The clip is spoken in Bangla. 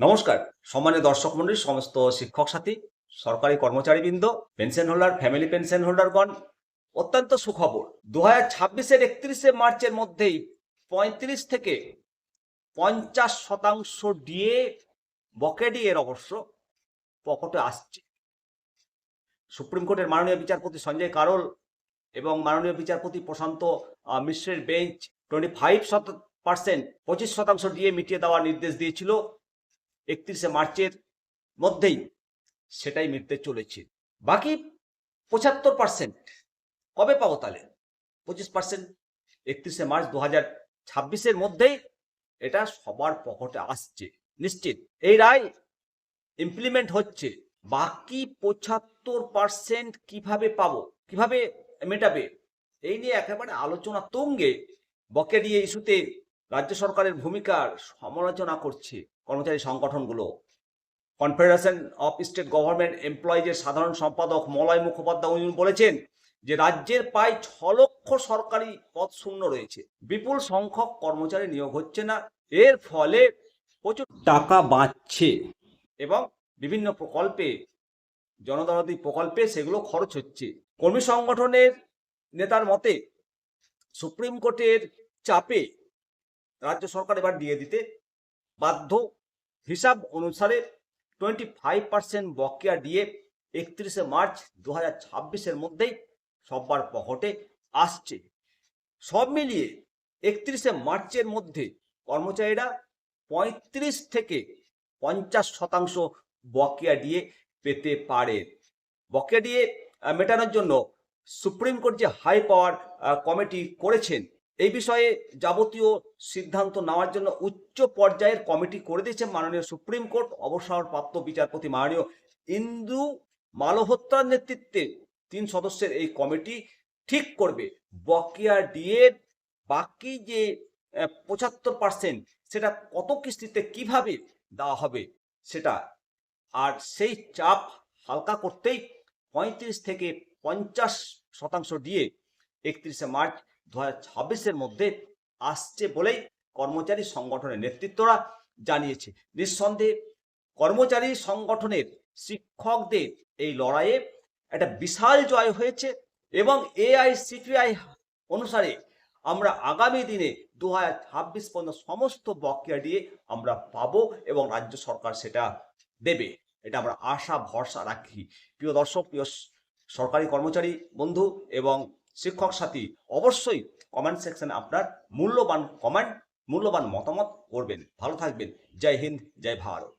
নমস্কার সম্মানীয় দর্শক মণ্ডলী, সমস্ত শিক্ষক সাথী, সরকারি কর্মচারীবৃন্দ, পেনশন হোল্ডার, ফ্যামিলি পেনশন হোল্ডারগণ, অত্যন্ত সুখবর। 2026-এর 31শে মার্চের মধ্যেই 35 থেকে 50% ডিএ, বকেয়া ডিএর অবশ্য পকেটে আসছে। সুপ্রিম কোর্টের মাননীয় বিচারপতি সঞ্জয় কারোল এবং মাননীয় বিচারপতি প্রশান্ত মিশ্রের বেঞ্চ 25% ডিএ মিটিয়ে দেওয়ার নির্দেশ দিয়েছিল 31শে মার্চের মধ্যেই, সেটাই মিটতে চলেছে। বাকি 75% কবে পাবো? তাহলে 25% 31শে মার্চ 2026-এর মধ্যেই এটা সবার পকেটে আসছে নিশ্চিত। এই রায় ইমপ্লিমেন্ট হচ্ছে। বাকি 75% কিভাবে পাবো, কিভাবে মেটাবে, এই নিয়ে একেবারে আলোচনা তুঙ্গে। বকেয়া ডিএ ইস্যুতে রাজ্য সরকারের ভূমিকার সমালোচনা করছে কর্মচারী সংগঠনগুলো। কনফেডারেশন অফ স্টেট গভর্নমেন্ট এমপ্লয়িজের সাধারণ সম্পাদক মলয় মুখোপাধ্যায় উনি বলেছেন যে রাজ্যের প্রায় 6 লক্ষ সরকারি পদ শূন্য রয়েছে, বিপুল সংখ্যক কর্মচারী নিয়োগ হচ্ছে না, এর ফলে প্রচুর টাকা বাঁচছে এবং বিভিন্ন প্রকল্পে, জনদরদি প্রকল্পে সেগুলো খরচ হচ্ছে। কর্মী সংগঠনের নেতার মতে সুপ্রিম কোর্টের চাপে রাজ্য সরকার এবার দিয়ে দিতে বাধ্য। হিসাব অনুসারে 25% বকেয়া ডিএ 31শে মার্চ 2026-এর মধ্যেই সবার পকেটে আসছে। সব মিলিয়ে 31শে মার্চের মধ্যে কর্মচারীরা 35 থেকে 50% বকেয়া ডিএ পেতে পারে। বকেয়া ডিএ মেটানোর জন্য সুপ্রিম কোর্ট যে হাই পাওয়ার কমিটি করেছেন, এই বিষয়ে যাবতীয় সিদ্ধান্ত নেওয়ার জন্য উচ্চ পর্যায়ের কমিটি করে দিয়েছে মাননীয় সুপ্রিম কোর্ট। অবসরপ্রাপ্ত বিচারপতি মাননীয় ইন্দু মালহোত্রার নেতৃত্বে 3 সদস্যের এই কমিটি ঠিক করবে বকেয়া ডিএর বাকি যে 75% সেটা কত কিস্তিতে কিভাবে দেওয়া হবে সেটা। আর সেই চাপ হালকা করতেই 35 থেকে 50% ডিএ 31শে মার্চ 2026-এর মধ্যে আসছে বলেই কর্মচারী সংগঠনের নেতৃত্বরা জানিয়েছে। নিঃসন্দেহে কর্মচারী সংগঠনের শিক্ষকদের এই লড়াইয়ে একটা বিশাল জয় হয়েছে এবং এআইসিপিআই অনুসারে আমরা আগামী দিনে 2026 পর্যন্ত সমস্ত বকেয়া দিয়ে আমরা পাবো এবং রাজ্য সরকার সেটা দেবে, এটা আমরা আশা ভরসা রাখি। প্রিয় দর্শক, প্রিয় সরকারি কর্মচারী বন্ধু এবং শিক্ষক সাথী, অবশ্যই কমেন্ট সেকশনে আপনার মূল্যবান কমেন্ট, মূল্যবান মতামত করবেন। ভালো থাকবেন। জয় হিন্দ, জয় ভারত।